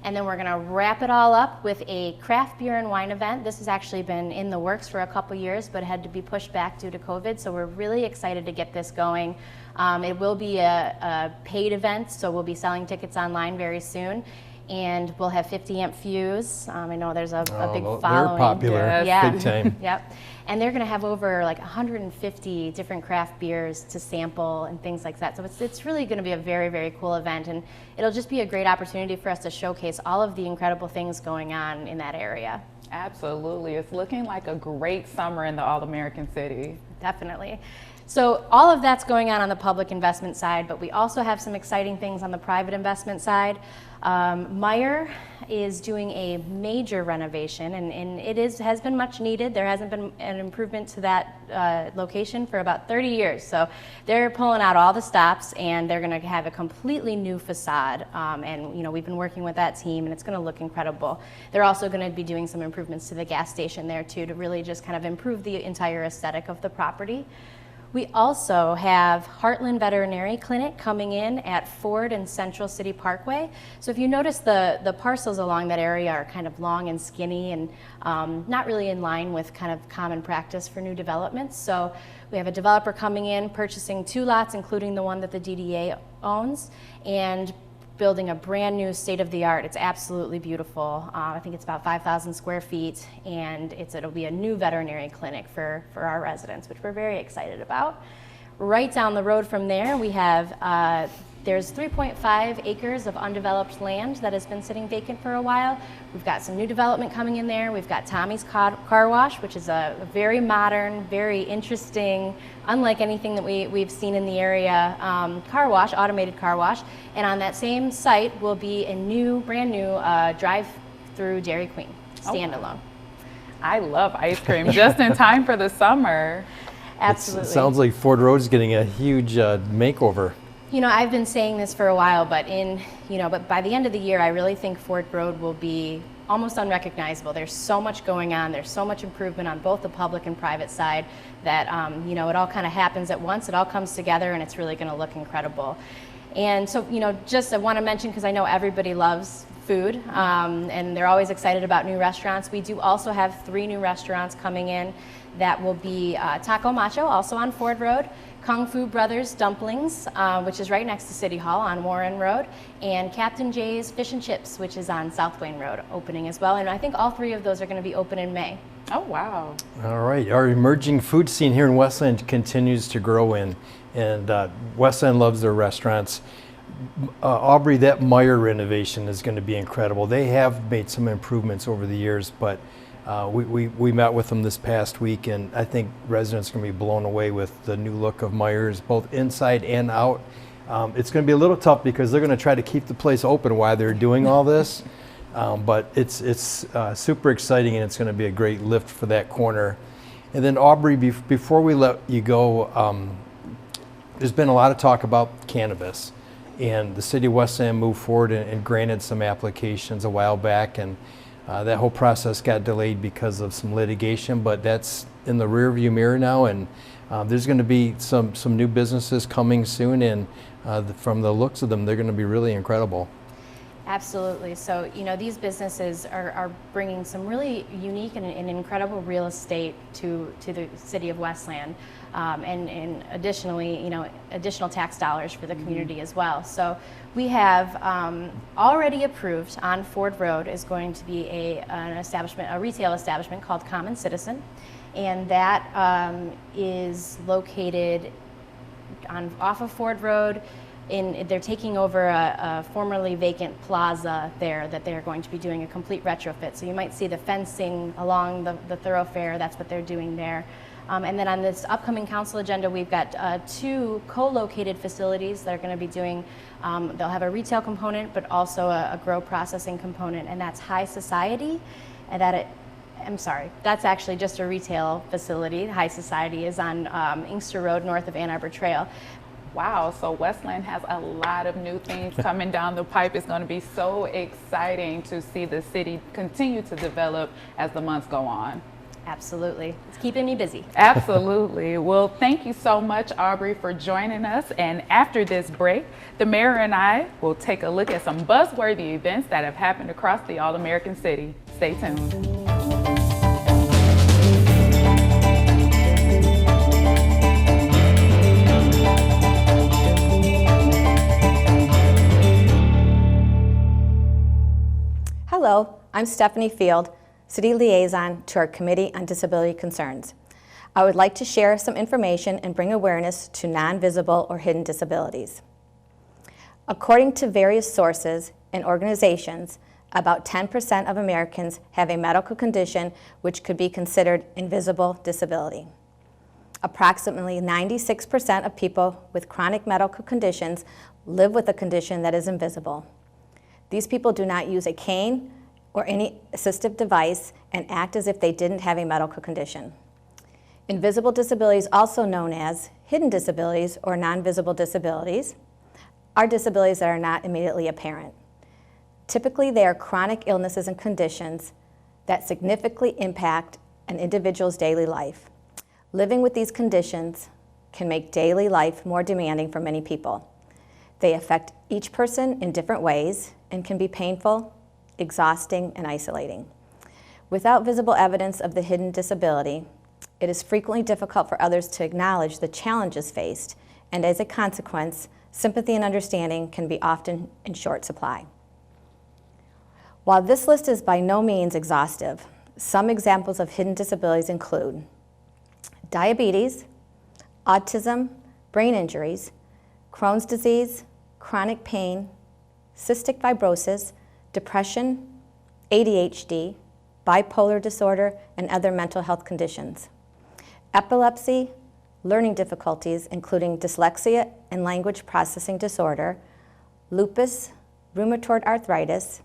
And then we're going to wrap it all up with a craft beer and wine event. This has actually been in the works for a couple years, but had to be pushed back due to COVID, so we're really excited to get this going. It will be a paid event, so we'll be selling tickets online very soon. And we'll have 50 amp fuse. I know there's a big following. They're popular, yeah. big time. Yep. And they're going to have over like 150 different craft beers to sample and things like that. So it's really going to be a very, very cool event. And it'll just be a great opportunity for us to showcase all of the incredible things going on in that area. Absolutely. It's looking like a great summer in the All-American City. Definitely. So all of that's going on the public investment side, but we also have some exciting things on the private investment side. Meyer is doing a major renovation, and it has been much needed. There hasn't been an improvement to that location for about 30 years. So they're pulling out all the stops, and they're going to have a completely new facade. And we've been working with that team, and it's going to look incredible. They're also going to be doing some improvements to the gas station there too, to really just kind of improve the entire aesthetic of the property. We also have Heartland Veterinary Clinic coming in at Ford and Central City Parkway. So if you notice, the parcels along that area are kind of long and skinny and not really in line with kind of common practice for new developments. So we have a developer coming in, purchasing 2 lots, including the one that the DDA owns, and building a brand new state-of-the-art. It's absolutely beautiful. I think it's about 5,000 square feet, and it'll be a new veterinary clinic for our residents, which we're very excited about. Right down the road from there, we have there's 3.5 acres of undeveloped land that has been sitting vacant for a while. We've got some new development coming in there. We've got Tommy's Car Wash, which is a very modern, very interesting, unlike anything that we've seen in the area, car wash, automated car wash. And on that same site will be a brand new drive-through Dairy Queen, standalone. Wow. I love ice cream, just in time for the summer. Absolutely. It sounds like Ford Road is getting a huge makeover. You know, I've been saying this for a while, but but by the end of the year, I really think Ford Road will be almost unrecognizable. There's so much going on. There's so much improvement on both the public and private side that, it all kind of happens at once. It all comes together, and it's really going to look incredible. And so, just I want to mention, because I know everybody loves food, and they're always excited about new restaurants. We do also have 3 new restaurants coming in. That will be Taco Macho, also on Ford Road, Kung Fu Brothers Dumplings, which is right next to City Hall on Warren Road, and Captain Jay's Fish and Chips, which is on South Wayne Road, opening as well. And I think all 3 of those are going to be open in May. Oh, wow. All right, our emerging food scene here in Westland continues to grow and Westland loves their restaurants. Aubrey, that Meyer renovation is going to be incredible. They have made some improvements over the years, but we met with them this past week, and I think residents are going to be blown away with the new look of Meyer's, both inside and out. It's going to be a little tough because they're going to try to keep the place open while they're doing all this, but it's super exciting, and it's going to be a great lift for that corner. And then Aubrey, before we let you go, there's been a lot of talk about cannabis, and the City of Westland moved forward and granted some applications a while back, and that whole process got delayed because of some litigation, but that's in the rearview mirror now, and there's going to be some new businesses coming soon, and from the looks of them, they're going to be really incredible. Absolutely. So, these businesses are bringing some really unique and incredible real estate to the City of Westland, and additionally, additional tax dollars for the community as well. So we have already approved on Ford Road is going to be a retail establishment called Common Citizen, and that is located off of Ford Road. They're taking over a formerly vacant plaza there that they're going to be doing a complete retrofit. So you might see the fencing along the thoroughfare. That's what they're doing there. And then on this upcoming council agenda, we've got 2 co-located facilities that are going to be doing, they'll have a retail component, but also a grow processing component, and that's High Society. And that's actually just a retail facility. High Society is on Inkster Road north of Ann Arbor Trail. Wow, so Westland has a lot of new things coming down the pipe. It's going to be so exciting to see the city continue to develop as the months go on. Absolutely. It's keeping me busy. Absolutely. Well, thank you so much, Aubrey, for joining us. And after this break, the mayor and I will take a look at some buzzworthy events that have happened across the All-American City. Stay tuned. Hello, I'm Stephanie Field, City Liaison to our Committee on Disability Concerns. I would like to share some information and bring awareness to non-visible or hidden disabilities. According to various sources and organizations, about 10% of Americans have a medical condition which could be considered invisible disability. Approximately 96% of people with chronic medical conditions live with a condition that is invisible. These people do not use a cane or any assistive device and act as if they didn't have a medical condition. Invisible disabilities, also known as hidden disabilities or non-visible disabilities, are disabilities that are not immediately apparent. Typically, they are chronic illnesses and conditions that significantly impact an individual's daily life. Living with these conditions can make daily life more demanding for many people. They affect each person in different ways and can be painful, exhausting, and isolating. Without visible evidence of the hidden disability, it is frequently difficult for others to acknowledge the challenges faced, and as a consequence, Sympathy and understanding can be often in short supply. While this list is by no means exhaustive, some examples of hidden disabilities include diabetes, autism, brain injuries, Crohn's disease, chronic pain, cystic fibrosis, depression, ADHD, bipolar disorder, and other mental health conditions, epilepsy, learning difficulties including dyslexia and language processing disorder, lupus, rheumatoid arthritis,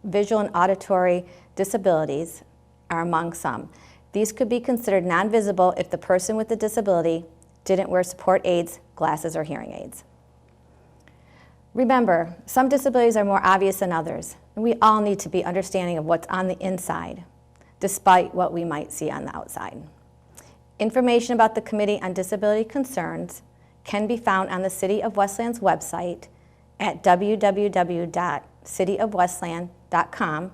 visual and auditory disabilities are among some. These could be considered non-visible if the person with the disability didn't wear support aids, glasses, or hearing aids. Remember, some disabilities are more obvious than others, and we all need to be understanding of what's on the inside, despite what we might see on the outside. Information about the Committee on Disability Concerns can be found on the City of Westland's website at www.cityofwestland.com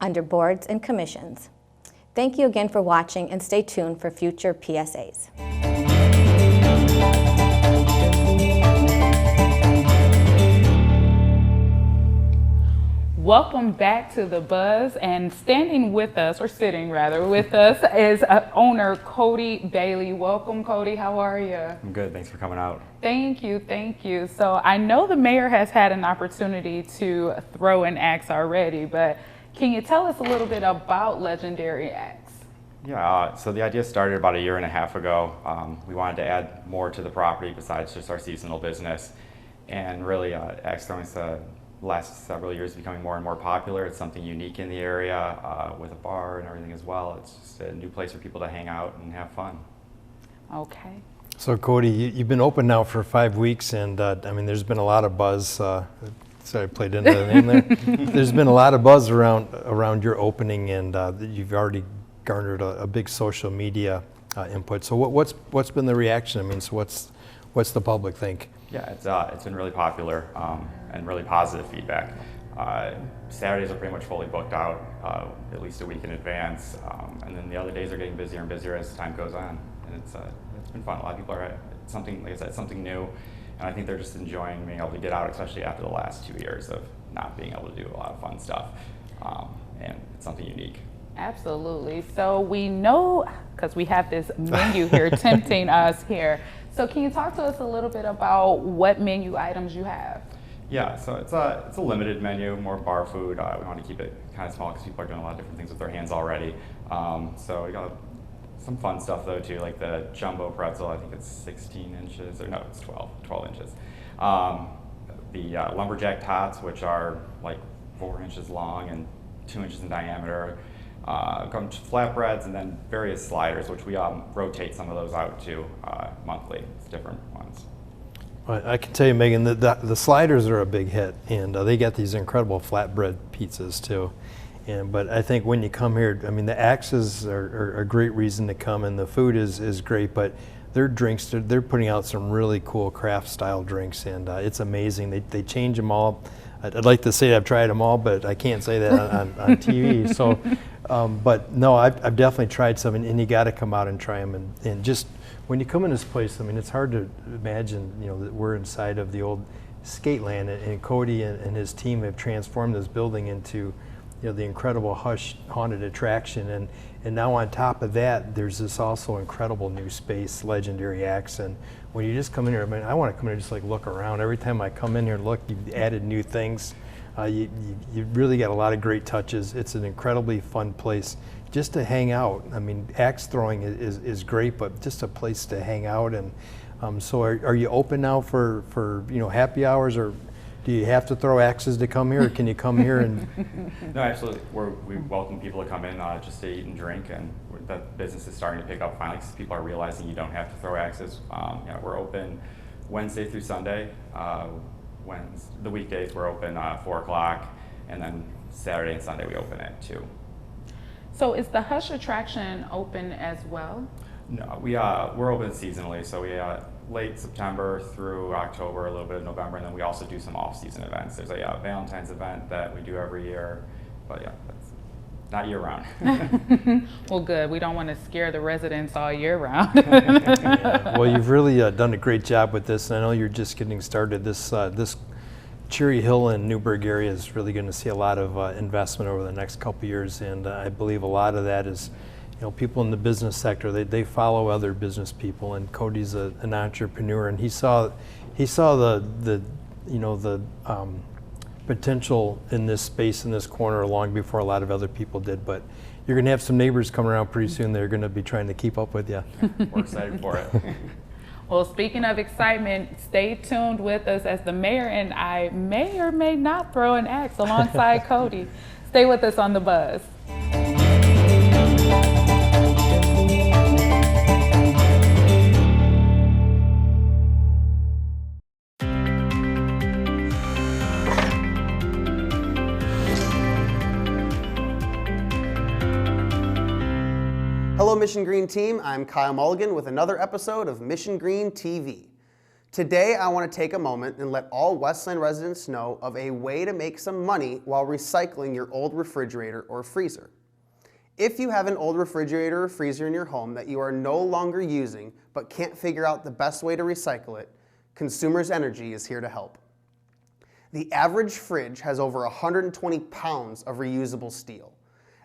under Boards and Commissions. Thank you again for watching, and stay tuned for future PSAs. Welcome back to The Buzz, and standing with us, or sitting rather, with us is owner Cody Bailey. Welcome, Cody. How are you? I'm good. Thanks for coming out. Thank you, thank you. So I know the mayor has had an opportunity to throw an axe already, but can you tell us a little bit about Legendary Axe? Yeah, so the idea started about a year and a half ago. We wanted to add more to the property besides just our seasonal business, and really axe throwing the last several years becoming more and more popular. It's something unique in the area with a bar and everything as well. It's just a new place for people to hang out and have fun. Okay. So Cody, you've been open now for 5 weeks, and I mean, there's been a lot of buzz. Sorry, I played into the name there. There's been a lot of buzz around your opening, and you've already garnered a big social media input. So what's been the reaction? I mean, so what's the public think? Yeah, it's been really popular and really positive feedback. Saturdays are pretty much fully booked out, at least a week in advance, and then the other days are getting busier and busier as time goes on. And it's been fun. A lot of people are something, like I said, something new, and I think they're just enjoying being able to get out, especially after the last 2 years of not being able to do a lot of fun stuff, and it's something unique. Absolutely. So we know, because we have this menu here tempting us here. So can you talk to us a little bit about what menu items you have? Yeah, so it's a limited menu, more bar food. We want to keep it kind of small because people are doing a lot of different things with their hands already. So we got some fun stuff though too, like the jumbo pretzel. I think it's 16 inches, or no, it's 12 inches. The lumberjack tots, which are like 4 inches long and 2 inches in diameter. Comes flatbreads, and then various sliders, which we rotate some of those out to monthly. It's different ones. Well, I can tell you, Megan, that the sliders are a big hit, and they got these incredible flatbread pizzas too. But I think when you come here, I mean, the axes are a great reason to come, and the food is great. But their drinks, they're putting out some really cool craft style drinks, and it's amazing. They change them all. I'd like to say I've tried them all, but I can't say that on TV. So, but no, I've definitely tried some, and you got to come out and try them. And just when you come in this place, I mean, it's hard to imagine, that we're inside of the old skate land, and Cody and his team have transformed this building into, the incredible Hush haunted attraction. And now on top of that, there's this also incredible new space, Legendary Axe. And when you just come in here, I mean, I want to come in here and just like look around. Every time I come in here and look, you've added new things. You really got a lot of great touches. It's an incredibly fun place just to hang out. I mean, axe throwing is great, but just a place to hang out. And so are you open now for happy hours, or do you have to throw axes to come here, or can you come here and? No, absolutely. We welcome people to come in just to eat and drink, and the business is starting to pick up finally because people are realizing you don't have to throw axes. We're open Wednesday through Sunday. The weekdays we're open 4 o'clock, and then Saturday and Sunday we open at 2. So is the Hush attraction open as well? No, we're open seasonally, so we late September through October, a little bit of November, and then we also do some off-season events. There's a Valentine's event that we do every year, but yeah, not year round. Well, good. We don't want to scare the residents all year round. Well, you've really done a great job with this. I know you're just getting started. This Cherry Hill and Newburgh area is really going to see a lot of investment over the next couple of years, and I believe a lot of that is, people in the business sector. They follow other business people, and Cody's an entrepreneur, and he saw the potential in this space, in this corner, long before a lot of other people did. But you're going to have some neighbors coming around pretty soon. They're going to be trying to keep up with you. We're excited for it. Well, speaking of excitement, stay tuned with us as the mayor and I may or may not throw an axe alongside Cody. Stay with us on The Buzz. Hello Mission Green team, I'm Kyle Mulligan with another episode of Mission Green TV. Today I want to take a moment and let all Westland residents know of a way to make some money while recycling your old refrigerator or freezer. If you have an old refrigerator or freezer in your home that you are no longer using but can't figure out the best way to recycle it, Consumers Energy is here to help. The average fridge has over 120 pounds of reusable steel.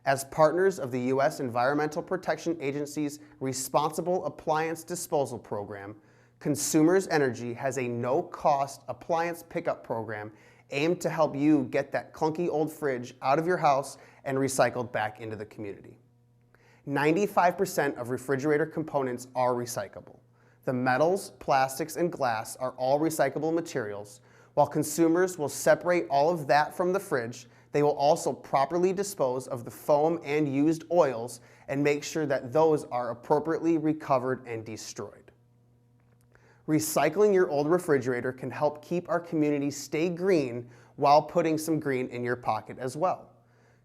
As partners of the U.S. Environmental Protection Agency's Responsible Appliance Disposal Program, Consumers Energy has a no-cost appliance pickup program aimed to help you get that clunky old fridge out of your house and recycled back into the community. 95% of refrigerator components are recyclable. The metals, plastics, and glass are all recyclable materials. While consumers will separate all of that from the fridge, they will also properly dispose of the foam and used oils and make sure that those are appropriately recovered and destroyed. Recycling your old refrigerator can help keep our community stay green while putting some green in your pocket as well.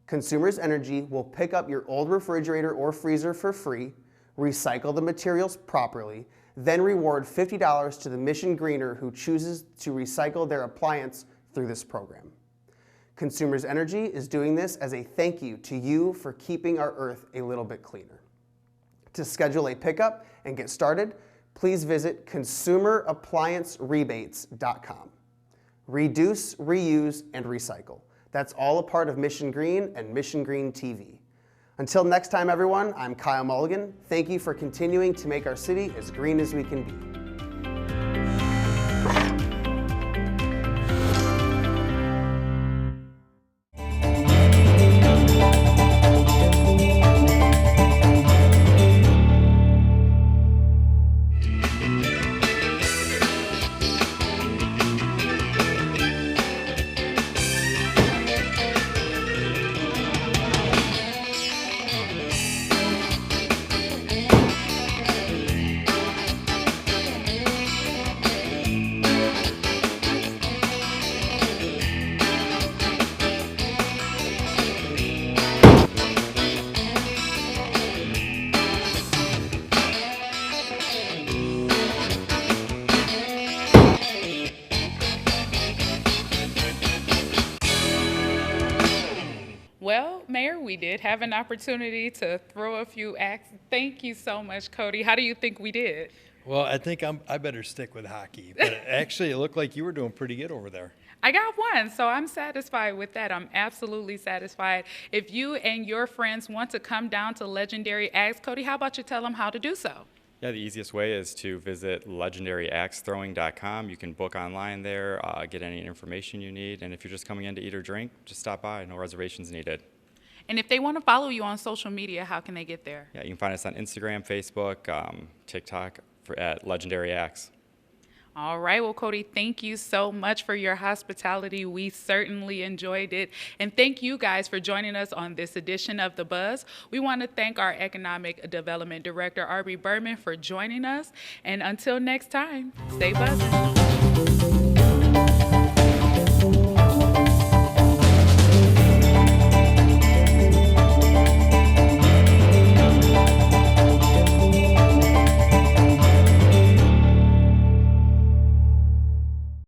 Consumers Energy will pick up your old refrigerator or freezer for free, recycle the materials properly, then reward $50 to the Mission Greener who chooses to recycle their appliance through this program. Consumers Energy is doing this as a thank you to you for keeping our earth a little bit cleaner. To schedule a pickup and get started, please visit consumerappliancerebates.com. Reduce, reuse, and recycle. That's all a part of Mission Green and Mission Green TV. Until next time, everyone, I'm Kyle Mulligan. Thank you for continuing to make our city as green as we can be. Well, Mayor, we did have an opportunity to throw a few axes. Thank you so much, Cody. How do you think we did? Well, I think I better stick with hockey. But actually, it looked like you were doing pretty good over there. I got one, so I'm satisfied with that. I'm absolutely satisfied. If you and your friends want to come down to Legendary Axe, Cody, how about you tell them how to do so? Yeah, the easiest way is to visit legendaryaxethrowing.com. You can book online there, get any information you need, and if you're just coming in to eat or drink, just stop by. No reservations needed. And if they want to follow you on social media, how can they get there? Yeah, you can find us on Instagram, Facebook, TikTok at Legendary Axe. All right. Well, Cody, thank you so much for your hospitality. We certainly enjoyed it. And thank you guys for joining us on this edition of The Buzz. We want to thank our Economic Development Director, Aubrey Berman, for joining us. And until next time, stay buzzing.